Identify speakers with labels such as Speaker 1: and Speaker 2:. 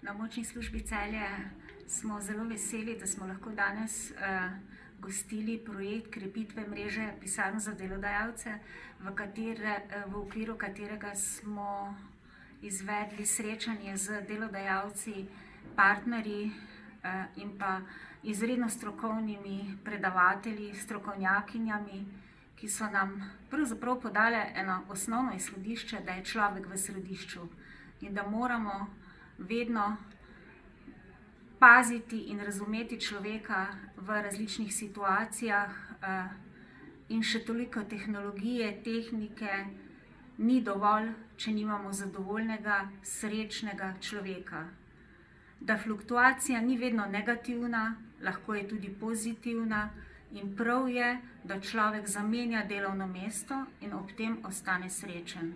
Speaker 1: Na območni službi Celje smo zelo veseli, da smo lahko danes gostili projekt krepitve mreže pisarn za delodajalce, v okviru katerega smo izvedli srečanje z delodajalci, partnerji in pa izredno strokovnimi predavatelji, strokovnjakinjami, ki so nam pravzaprav podale eno osnovno izhodišče, da je človek v središču in da moramo vedno paziti in razumeti človeka v različnih situacijah in še toliko tehnologije, tehnike ni dovolj, če nimamo zadovoljnega, srečnega človeka. Da fluktuacija ni vedno negativna, lahko je tudi pozitivna in prav je, da človek zamenja delovno mesto in ob tem ostane srečen.